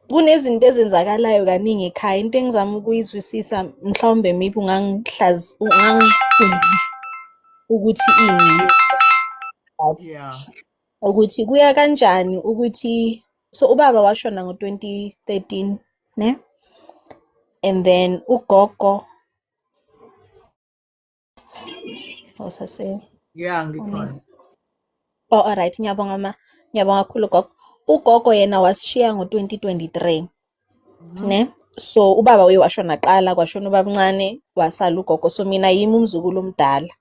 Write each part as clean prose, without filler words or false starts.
kunezinto ezenzakalayo kaningi ekhaya. Into engizama ukuyizwisisa mhlawumbe maybe ungangifunda ukuthi ini Yeah. ukuthi kuya kanjani ukuthi so ubaba washona ngo-2013 ne, and then ugogo wasase Yeah, one. ngikhona. Oh, alright, ngiyabonga kakhulu gogo. Ugogo yena wasishiya ngo-2023 Mhm. ne, so ubaba uye washona qala, kwashona ubaba mncane, wasala ugogo, so mina yimi umzukulu omdala,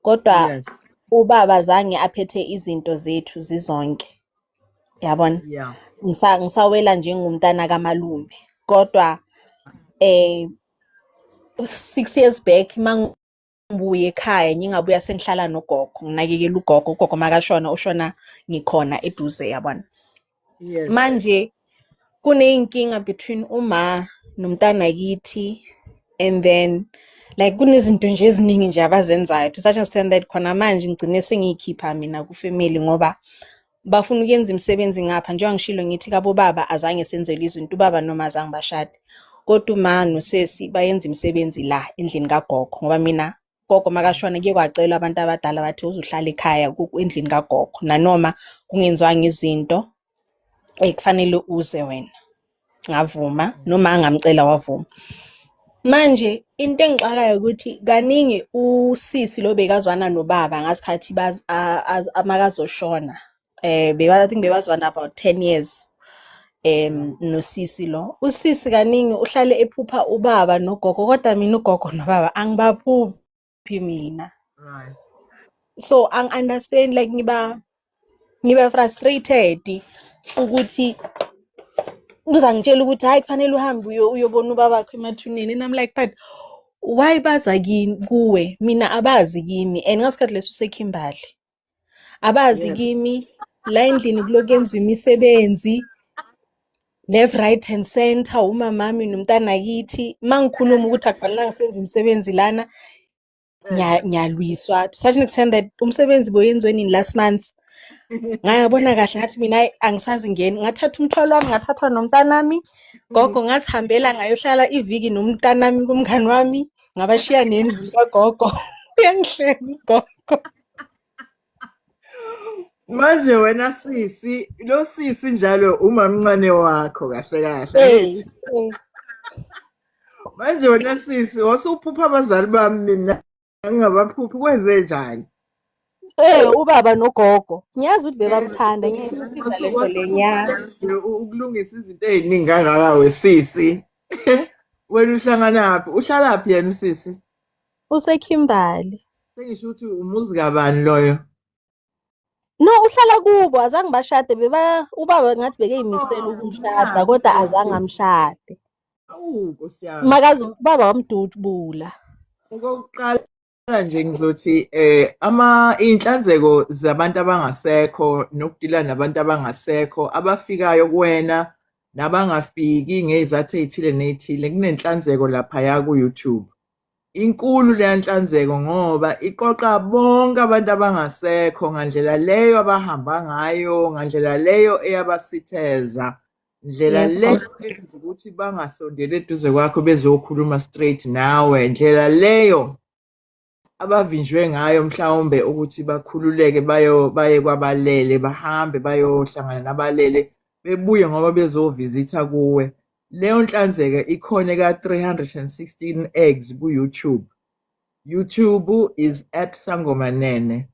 kodwa Yes. ubaba zange aphethe izinto zethu zizonke, yabona. Yeah. Ngisawela njengomntana kamalume, kodwa eh 6 years back mangibuye ekhaya, ngingabuya sengihlala nogogo, nginakekela ugogo. Ugogo makashona ushona ngikhona eduze, yabona. Yes. Manje kuney'nkinga between uma nomntanakithi, and then like kunezinto nje eziningi nje abazenzayo to such an extent that khona manje ngigcine sengiyikhipha mina kufamily ngoba bafuna ukuyenza imisebenzi ngapha. Njengoba ngishilo ngithi kabo baba azange senzele izinto, ubaba noma azange bashade, kodwa uma nosesi bayenza imisebenzi la endlini kagogo, ngoba mina gogo makashona kuye kwacelwa abantu abadala bathi uzuhlala ekhaya endlini kagogo, nanoma kungenziwanga izinto kufanele uze wena, ngavuma, noma angamcela wavuma. Manje into engixakayo ukuthi kaningi usisi lo bekazwana nobaba ngasikhathi amakazoshona, I think bewazwana about 10 years nosisi lo. Usisi kaningi uhlale ephupha ubaba nogogo, kodwa mina ugogo nobaba angibaphuphi mina. Right. So ang-understand, like ngiba frustrated ukuthi uzangitshela ukuthi hayi kufanele uhambe uyobona ubaba wakho emathuneni, and I'm like, but why baza kuwe? Mina abazi kimi, and ngasikhathi leso useKimberley, abazi Yes. kimi. La endlini kuloku yenziwa imisebenzi left right and center, umamami nomntanakithi. Mangikhuluma ukuthi akufanelanga senze imisebenzi lana, nyalwiswa to such an extent that umsebenzi boyenziwe nini last month. Ngayabona kahle ngathi mina hayi angisazi ngeni, ngathatha umthwalo wami, ngathatha nomntanami gogo, ngasihambela ngayohlala iviki nomntanami kumngani wami, ngabashiya nendlu kagogo. Uyangihleka ugogo. Manje wena sisi, lo sisi njalo umamncane wakho kahle kahle, Hey, angithi? hey. Manje wena sisi, wasuphupha abazali bami mina ngingabaphuphi, kwenze njani? Ubaba nogogo ngiyazi ukuthi bebamthanda, Ukuthi ngiyayizwisisa lento lenya. ukulungisa izinto ey'ningi kangaka wesisi. Wena uhlanganaphi? Uhlalaphi yena usisi? UseKimberley. Sengisho ukuthi umuzi kabani loyo? No, uhlala kubo, azange bashade. Ubaba ngathi bekeyimisela ukumshada, kodwa azange amshade. Awu, Nkosi yami. Ubaba wamdutshubula. Okokuqala nje ngizothi iy'nhlanzeko zabantu abangasekho nokudila nabantu abangasekho abafikayo kuwena nabangafiki ngey'zathu ey'thile ney'thile, kunenhlanzeko laphaya ku-YouTube. Inkulu leya nhlanzeko ngoba iqoqa bonke abantu abangasekho ngandlela leyo abahamba ngayo, ngandlela leyo eyabasitheza, ndlela Yebo leyo gogo. eyenza ukuthi bangasondeli eduze kwakho bezokhuluma straight nawe, ndlela leyo abavinjwe ngayo mhlawumbe ukuthi bakhululeke baye kwabalele, bahambe bayohlangana nabalele, bebuye ngoba bezovizitha kuwe. Leyo nhlanzeko ikhona ka-316 eggs ku-YouTube. YouTube is at Sangoma Nene.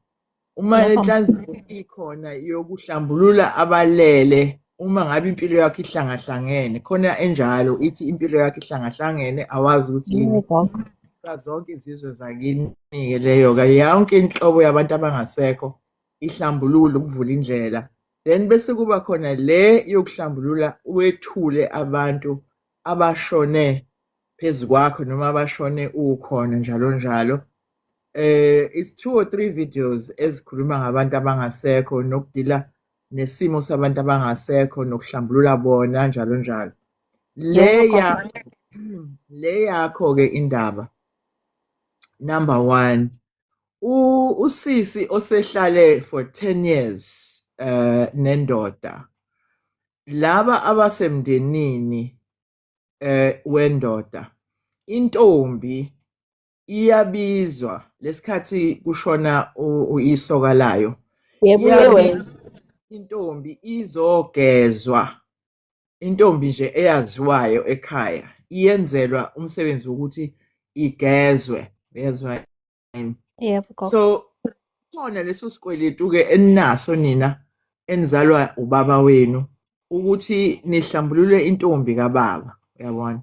Uma Yebo. lenhlanzeko ikhona yokuhlambulula abalele, uma ngabe impilo yakho ihlangahlangene, khona enjalo ithi impilo yakho ihlangahlangene, awazi ukuthi yini. Yebo gogo. Zonke izizwe zakini-ke leyo-ke, yonke inhlobo yabantu abangasekho ihlambulule ukuvula indlela. Then bese kuba khona le yokuhlambulula wethule abantu abashone phezu kwakho noma abashone ukhona njalo njalo. It's 2 or 3 videos ezikhuluma ngabantu abangasekho nokudila nesimo sabantu abangasekho nokuhlambulula bona njalo njalo. Yebo gogo. Le yakho-ke indaba number 1, usisi osehlale for 10 years nendoda, laba abasemndenini wendoda, intombi iyabizwa lesikhathi kushona isoka layo, Yebo, uyewenza. intombi izogezwa. Intombi nje eyaziwayo ekhaya iyenzelwa umsebenzi wokuthi igezwe, yezwa yini? Yebo, gogo. So khona leso sikweletu-ke eninaso nina enizalwa ubaba wenu ukuthi nihlambulule intombi kababa, uyabona?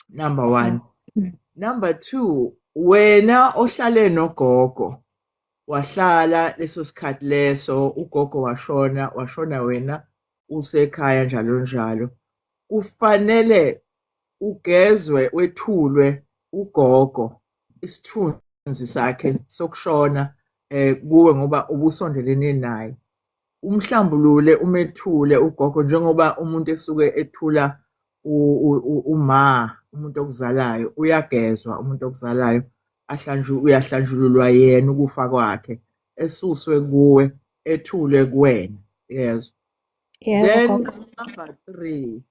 Number one. Number two, wena ohlale nogogo, wahlala leso sikhathi leso, ugogo washona wena usekhaya njalo njalo, kufanele ugezwe wethulwe ugogo isithunzi sakhe sokushona kuwe ngoba ubusondelene naye. Umhlambulule umethule ugogo njengoba umuntu esuke ethula umuntu okuzalayo uyagezwa, umuntu okuzalayo uyahlanjululwa yena ukufa kwakhe, esuswe kuwe ethule kuwena, yezwa. Then number three,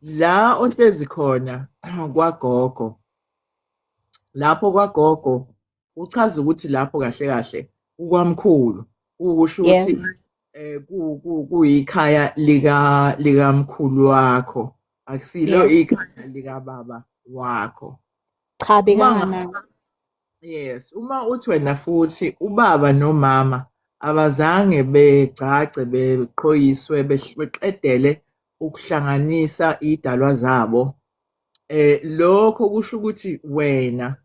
la ohlezi khona kwagogo, lapho kwagogo uchaza ukuthi lapho kahle kahle ukwamkhulu, ukusho ukuthi kuyikhaya likamkhulu wakho, akusilo ikhaya likababa wakho. Cha, bekangana. Yes, uma uthi wena futhi ubaba nomama abazange begcace beqhoyiswe beqedele ukuhlanganisa idalwa zabo, lokho kusho ukuthi wena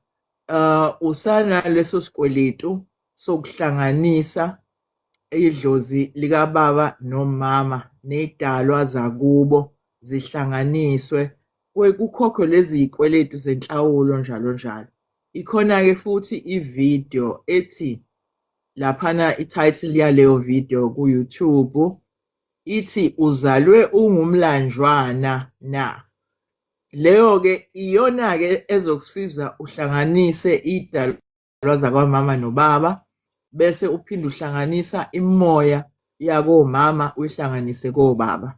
usanaleso sikweletu sokuhlanganisa idlozi likababa nomama nedalwa zakubo zihlanganiswe, kukhokhwe lezi zikweletu zenhlawulo njalo njalo. Ikhona-ke futhi ivideo ethi laphana i-title yaleyo video ku-YouTube ithi uzalwe ungumlanjwana na. Leyo-ke iyona-ke ezokusiza uhlanganise idalwa zakwamama nobaba bese uphinde uhlanganisa imimoya yakomama uyihlanganise kobaba.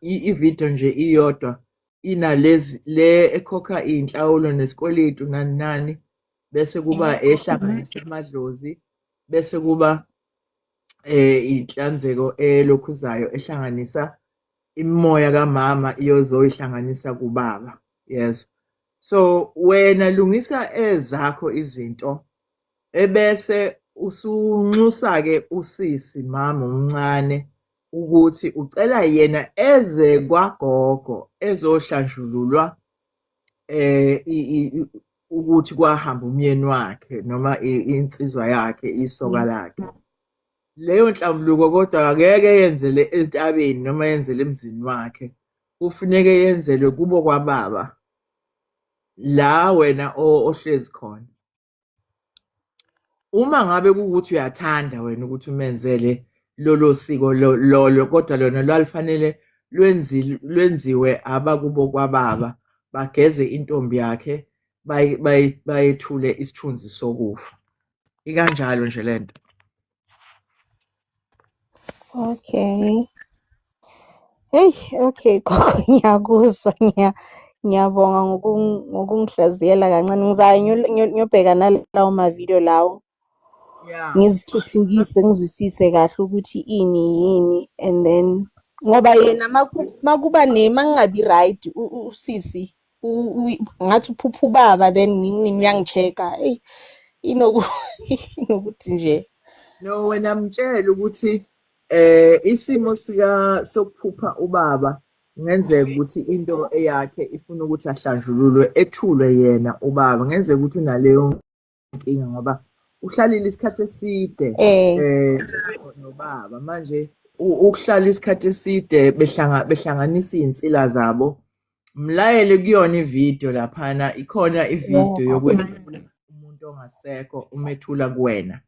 Ivideo nje iyodwa inalezi ekhokha iy'nhlawulo nesikweletu nani nani, bese kuba ehlanganisa amadlozi, bese kuba inhlanzeko elokhuzayo ehlanganisa imimoya kamama iyozoyihlanganisa kubaba, yes. So wena lungisa ezakho izinto ebese usunxusa-ke usisi mama omncane ukuthi ucela yena eze kwagogo ezohlanjululwa ukuthi kwahamba umyeni wakhe noma insizwa yakhe, isoka lakhe. Leyo nhlambuluko kodwa akeke yenzele entabeni noma yenzele emzini wakhe, kufuneke yenzelwe kubo kwababa la wena ohlezi khona. Uma ngabe kuwukuthi uyathanda wena ukuthi umenzele lolo siko lolo kodwa lona lwalifanele lwenziwe abakubo kwababa, bageze intombi yakhe bayethule isithunzi sokufa. Ikanjalo nje lento. Okay. Hey, okay, gogo, ngiyakuzwa, ngiyabonga ngokungihlaziyela kancane. Ngizayo ngiyobheka nalawo mavidiyo lawo. Yeah. Ngizithuthukise ngizwisise kahle ukuthi ini yini, and then ngoba yena makuba mangabi right usisi ngathi uphupha ubaba, then uyangichecka. Hey, inokuthi nje. No, wena mtshela ukuthi isimo sokuphupha ubaba ngenzeka ukuthi into eyakhe ifuna ukuthi ahlanjululwe ethulwe yena ubaba, ngenzeka ukuthi unaleyo nkinga ngoba uhlalile isikhathi eside nobaba. Manje ukuhlala isikhathi eside behlanganisa iy'nsila zabo, mlayele kuyona ivideo laphana, ikhona ivideo yokwethula umuntu ongasekho umethula kuwena.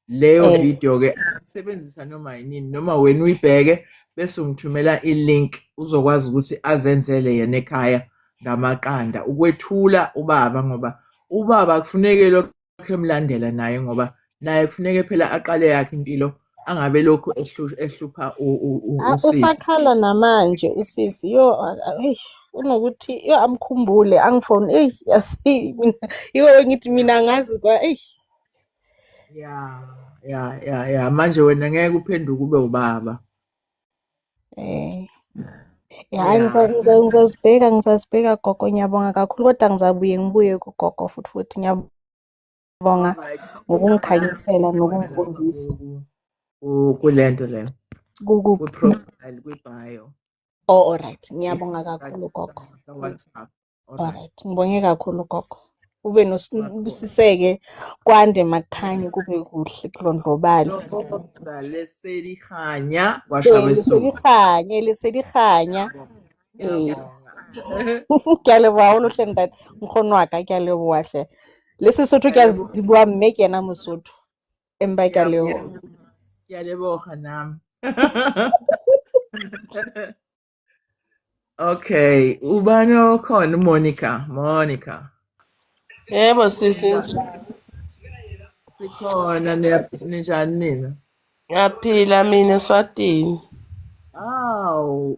Leyo video-ke sebenzisa noma yinini noma wena uyibheke bese ungithumela i-link uzokwazi ukuthi azenzele yena ekhaya ngamaqanda ukwethula ubaba, ngoba ubaba kufuneke lokho emlandela naye ngoba naye kufuneke phela aqale yakhe impilo angabe lokhu ehlupha usisi. Usakhala namanje usisi hey unokuthi amkhumbule angifone hey yasi mina yiko ngithi mina ngazi kwa hey Ya manje wena ngeke uphenduke ube ubaba. ya ngizazibheka gogo, ngiyabonga kakhulu kodwa ngibuye kugogo futhi ngiyabonga ngokungikhanyisela nokungifundisa Kulento le kukuphi. kwi-profile kwi-bio Alright, ngiyabonga kakhulu gogo. WhatsApp. Alright, ngibonge kakhulu gogo. Ube nosibusiseke kwande makukhanye kube kuhle kulondlobale. Leselihanya kwasha kwesuku. Leselihanya. Ngiyaleboha olohle ntate nkgono wa ka, ngiyaleboha hle. Le Sesotho ke a di bua mme ke yena Mosotho. Empa ke a leboha. Ngiyaleboha nami. Okay, ubani okhona Monica. Yebo sisi, Sikhona ninjani nina? ngiyaphila mina Eswatini. Aw,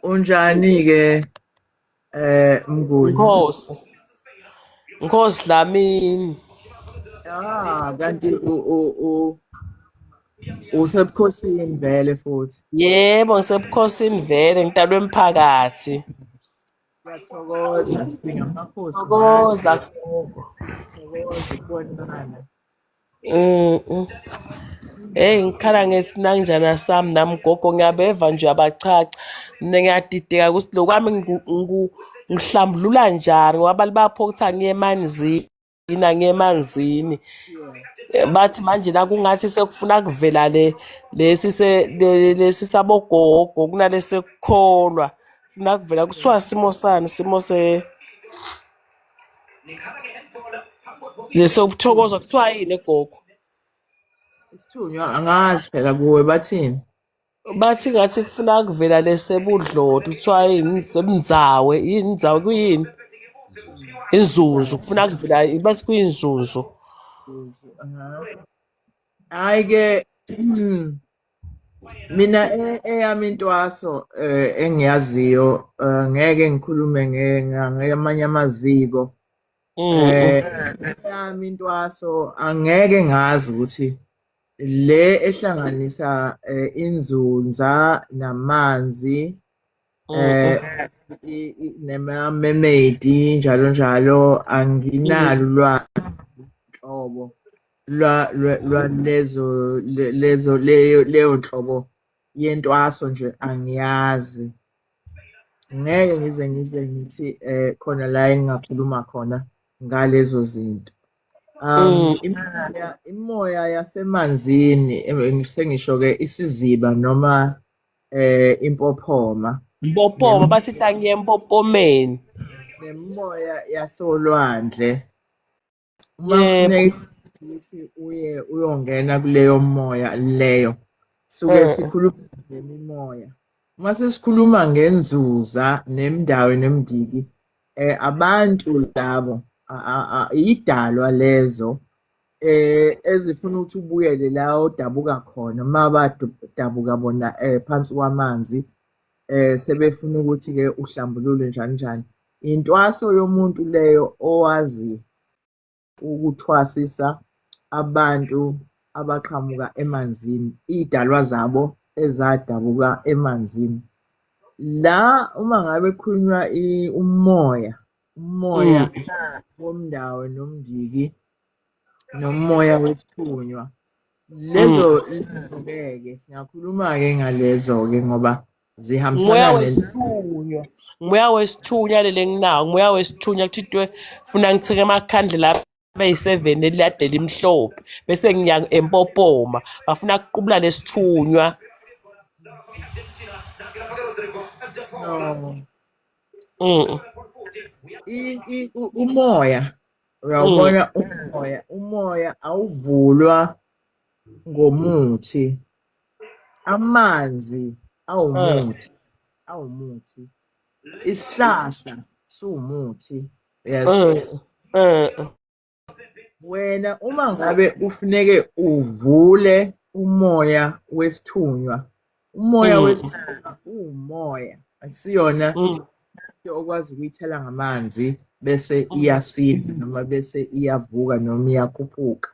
unjani-ke Mnguni? Nkosi Dlamini. Kanti usebukhosini vele futhi. Yebo ngisebukhosini vele ngitalwe emphakathi. Siyathokoza sibinga amakhosi. Thokoza. Thokoza ukubonana. Hey ngikhala ngesinanjana sami nami gogo, ngiyabeva nje abachacha. Mina ngiyadideka ukuthi lokwami ngihlambulula njani ngoba libapho ukuthi angiye emanzini. Bathi manje la kungathi sekufuna kuvela lesi sabogogo kunalesi kukholwa. Funa kuvela kuthiwa simo sani, simo lesokuthokoza kuthiwa yini gogo? Isithunywa angazi phela kuwe bathini? Bathi ngathi kufuna kuvela lesebudloti kuthiwa yini semndzawe, yini indzawe kuyini? Inzuzu kufuna kuvela bathi kuyinzuzu. Hayi-ke mina eyami intwaso engiyaziyo ngeke ngikhulume ngamanye amaziko. Eyami intwaso angeke ngazi ukuthi le ehlanganisa inzunza namanzi nema-mermaid njalo anginalo ulwanhlobo leyo nhlobo yentwaso nje angiyazi. Ngeke ngize ngithi khona la engingakhuluma khona ngalezo zinto. Imoya yasemanzini sengisho-ke isiziba noma impophoma. Mpophoma basithi angiye empophomeni. Nemoya yasolwandle. Uma kufuneka ukuthi uyongena kuleyo moya leyo suke sikhuluma ngemimoya. Uma sesikhuluma ngenzuza nemndawo nemndiki abantu labo idalwa lezo ezifuna ukuthi ubuyele la odabuka khona uma badabuka bona phansi kwamanzi sebefuna ukuthi-ke uhlambulule njani. Intwaso yomuntu leyo owazi ukuthwasisa abantu abaqhamuka emanzini, iy'dalwa zabo ezadabuka emanzini. La uma ngabe kukhulunywa umoya womndawo nomndiki nomoya wesithunywa, lezo-ke singakhuluma-ke ngalezo-ke ngoba zihambisana umoya wesithunywa lele nginawo umoya wesithunywa kuthitwe funa ngithike emakhandlela abayi-7 elilade limhlophe bese ngiya empophoma bafuna kuqubula lesithunywa. Umoya uyawubona, umoya awuvulwa ngomuthi. Amanzi awumuthi. Isihlahla siwumuthi. Yes. Wena uma ngabe ufuneke uvule umoya wesithunywa, umoya Mm, wesithunywa uwumoya, akusiyona mm, into okwazi ukuyithela ngamanzi bese mm, iyasila noma bese iyavuka noma iyakhuphuka.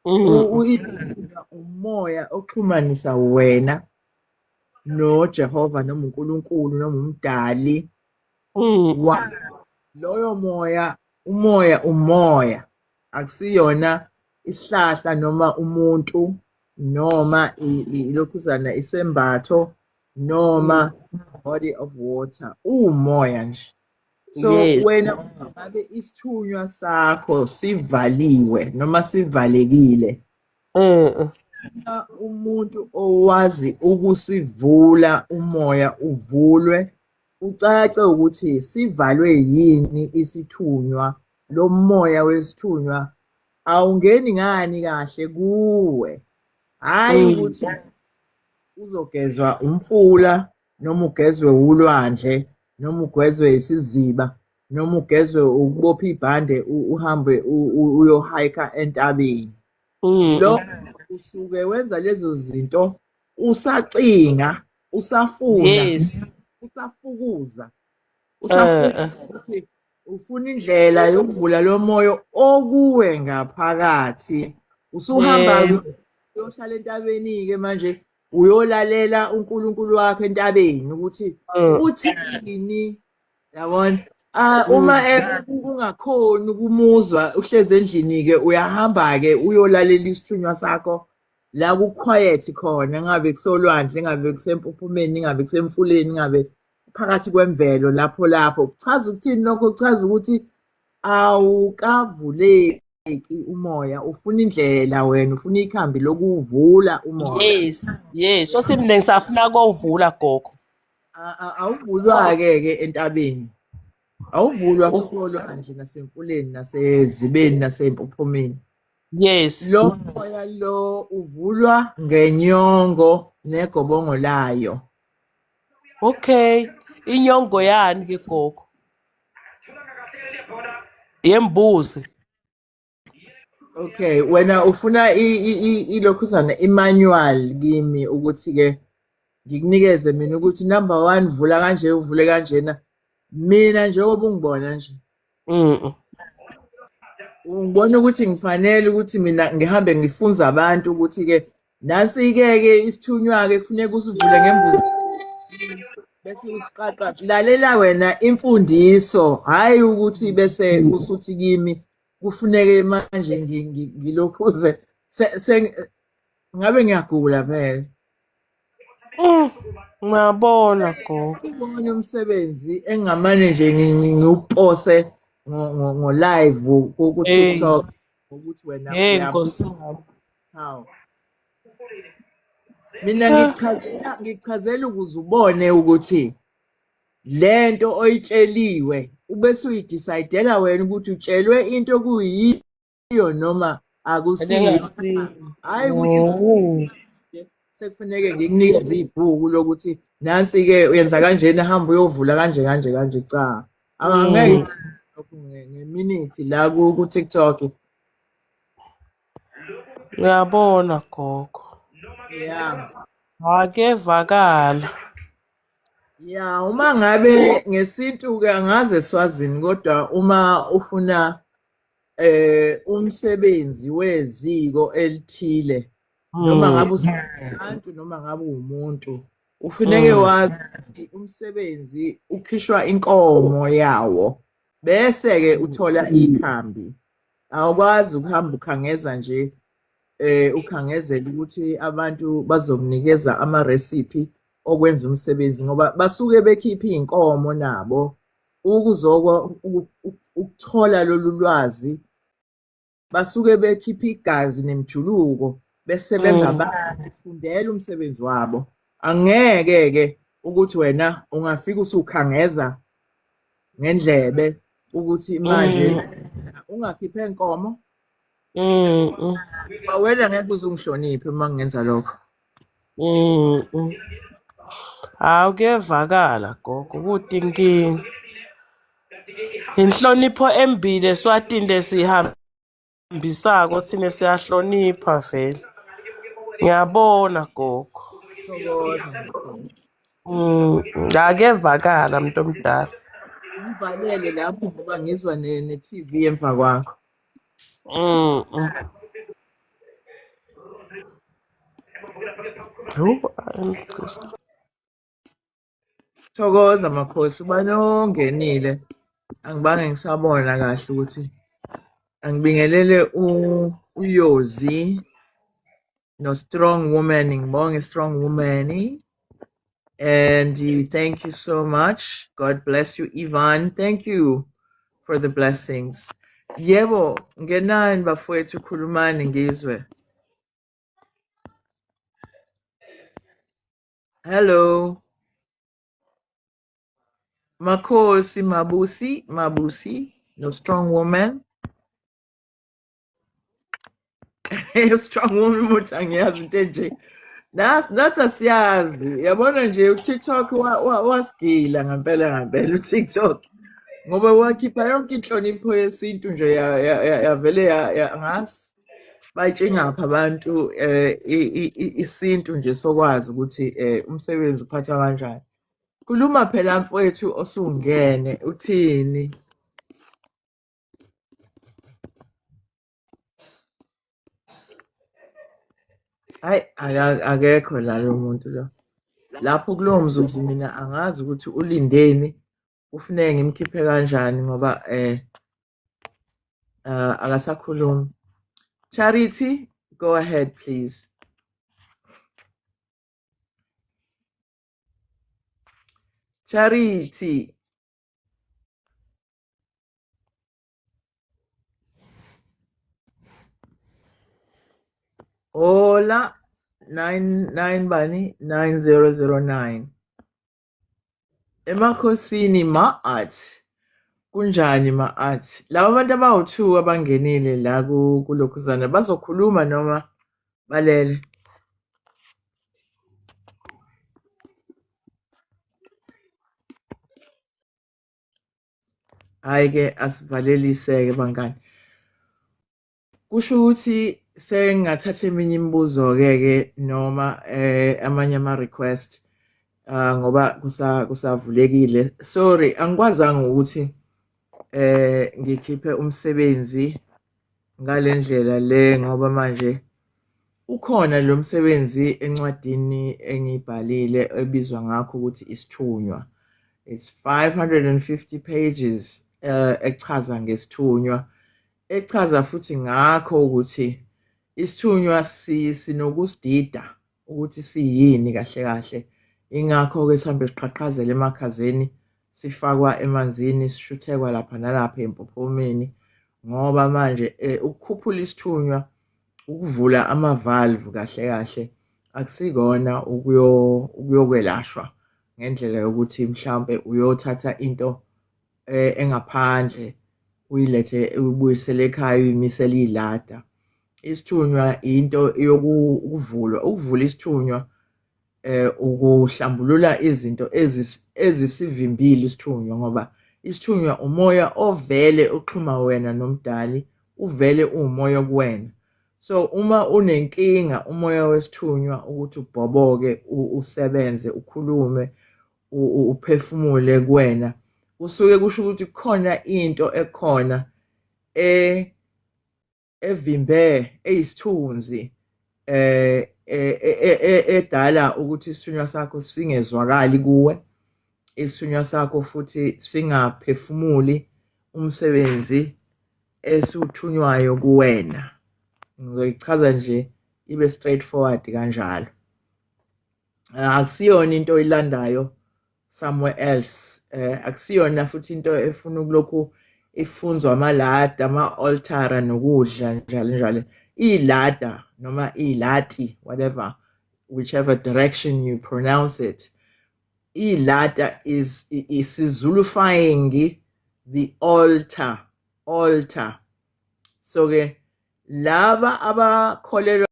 mm, Ithunywa umoya oxhumanisa wena noJehova noma uNkulunkulu noma umdali mm, wa loyo moya. Umoya akusiyona isihlahla noma umuntu noma ilokhuzana isembatho noma mm. body of water, umoya nje. So Yes. wena ngabe isithunywa sakho sivaliwe noma sivalekile, Mm, umuntu owazi ukusivula umoya uvulwe, ucace ukuthi sivalwe yini isithunywa. Lo moya wesithunywa awungeni ngani kahle kuwe, hhayi mm, ukuthi uzogezwa umfula noma ugezwe ulwandle noma ugezwe isiziba noma ugezwe ukubopha ibhande uhambe uyohayikha entabeni. Lo mm. usuke wenza lezo zinto usacinga, usafuna, Yes. usafukuza, Uh, ukuthi ufuna indlela yokuvula lo moya okuwe ngaphakathi. Usuhamba-ke yebo. uyohlala entabeni-ke manje uyolalela uNkulunkulu wakho entabeni ukuthi uthini, yabona? Uma ungakhoni ukumuzwa uhlezi endlini-ke uyahamba-ke uyolalela isithunywa sakho la kukhwayethi khona, ngabe kusolwandle, ngabe kusempuphumeni, ngabe kusemfuleni, ngabe phakathi kwemvelo lapho. Kuchaza ukuthini lokho? Kuchaza ukuthi awukavuleki umoya, ufuna indlela wena, ufuna ikhambi lokuwuvula umoya. Yes. Yes. So mina ngisafuna ukuvula gogo. Awuvulwa-ke entabeni, awuvulwa kusolwandle nasemfuleni nasezibeni nasempuphumeni. Yes. Lo moya lo uvulwa ngenyongo negobongo layo. Okay. Inyongo yani ke gogo? Yembuzi. Okay, wena ufuna ilokhuzana i-manual kimi ukuthi-ke ngikunikeze mina ukuthi number 1 vula kanje, uvule kanjena. Mina njengoba ungibona nje, ungibona ukuthi ngifanele ukuthi mina ngihambe ngifunza abantu ukuthi-ke nansi-ke isithunywa-ke kufuneka usivule ngembuzi bese usiqaqa. Lalela wena imfundiso, hhayi ukuthi bese usuthi kimi kufuneke manje ngilokhuze ngabe ngiyagula phela. Ngiyabona gogo. Sibone umsebenzi engingamane nje ngiwupose ngo-live ku-TikTok ukuthi wena Hey Nkosi yami. hawu. Mina ngichazela ukuze ubone ukuthi lento oyitsheliwe ubese uyidicayidela wena ukuthi utshelwe into okuyiyo noma akusiyo. Hhayi ukuthi sekufuneke ngikunikeze ibhuku lokuthi nansi-ke uyenza kanjena, hamba uyovula kanje. Cha, angeke ngeminithi la ku-TikTok. Ngiyabona gogo. Yeah. Akevakala. Ya, uma ngabe ngesintu-ke angaze swazini, kodwa uma ufuna umsebenzi weziko elithile noma ngabe usabantu noma ngabe umuntu, ufuneke wazi ukuthi umsebenzi ukhishwa inkomo yawo bese-ke uthola ikhambi. Awukwazi ukuhamba ukhangeza nje ukhangezela ukuthi abantu bazokunikeza ama-recipe okwenza umsebenzi ngoba basuke bekhipha iy'nkomo nabo ukuthola lolu lwazi. Basuke bekhipha igazi nemjuluko besebenza befundela umsebenzi wabo. Angeke-ke ukuthi wena ungafika usukhangeza ngendlebe ukuthi manje ungakhiphe inkomo. Wena ngeke uze ungihloniphe uma ngenza lokho. Hawu kuyevakala gogo ukuthi inkinga. Inhlonipho embili eSwatini lesihamba Bisako thina siyahlonipha vele. Ngiyabona gogo. Thokoza makhosi. Akevakala muntu omdala. Ngivalele lapho ngoba ngizwa ne-TV emva kwakho. Thokoza makhosi, ubani ongenile angibange ngisabona kahle ukuthi angibingelele uYozi no Strong Woman, ngibonge Strong Woman. And thank you so much. God bless you, Ivan. Thank you for the blessings. Yebo, ngenani bafowethu khulumani ngizwe. Hello. Makhosi Mabusi, no Strong Woman. Strong Woman muthi angiyazi into enje. Nathi asiyazi. Yabona nje uTikTok wasigila ngempela uTikTok. Ngoba wakhipha yonke inhlonipho yesintu nje yavele ngasi bayitshengapha abantu isintu nje sokwazi ukuthi umsebenzi uphathwa kanjani. Khuluma phela mfowethu osungene uthini? Hayi akekho la lo muntu lo. Lapho kulowo mzuzu mina angazi ukuthi ulindeni ufuneke ngimkhiphe kanjani ngoba akasakhulumi. Charity, go ahead please. Charity. Hola 99 bani 9009. Emakhosini ma-art. Kunjani ma-art? Laba bantu abawu-2 abangenile la kulokhuzana bazokhuluma noma balele? Hayi-ke asivalelise-ke bangani. Kusho ukuthi sengingathatha eminye imibuzo-ke noma amanye ama-request ngoba kusavulekile. Sorry, angikwazanga ukuthi ngikhiphe umsebenzi ngale ndlela le ngoba manje ukhona lo msebenzi encwadini engiyibhalile ebizwa ngakho ukuthi isithunywa. It's 550 pages echaza ngesithunywa, echaza futhi ngakho ukuthi isithunywa sinokusidida ukuthi siyini kahle kahle. Ingakho-ke sihambe siqhaqhazela emakhazeni, sifakwa emanzini, sishuthekwa lapha nalapha empophomeni ngoba manje ukukhuphula isithunywa, ukuvula ama-valve kahle kahle akusikona ukuyokwelashwa ngendlela yokuthi mhlawumbe uyothatha into engaphandle uyilethe uyibuyisele ekhaya uyimisele iy'lada. Isithunywa into ukuvula isithunywa ukuhlambulula izinto ezisivimbile isithunywa ngoba isithunywa umoya ovele oxhuma wena nomdali, uvele uwumoya kuwena. So uma unenkinga umoya wesithunywa ukuthi ubhoboke, usebenze, ukhulume, uphefumule kuwena, kusuke kusho ukuthi kukhona into ekhona evimbe eyisithunzi edala ukuthi isithunywa sakho singezwakali kuwe, isithunywa sakho futhi singaphefumuli umsebenzi esiwuthunywayo kuwena. Ngizoyichaza nje ibe straightforward kanjalo. Akusiyona into oyilandayo somewhere else. Akusiyona futhi into efuna ukulokhu ifunzwa amalada, ama-altara nokudla njalo. Iy'lada noma iy'lati, whatever, whichever direction you pronounce it. Iy'lada is isizulufying the altar. So-ke laba abakholelwa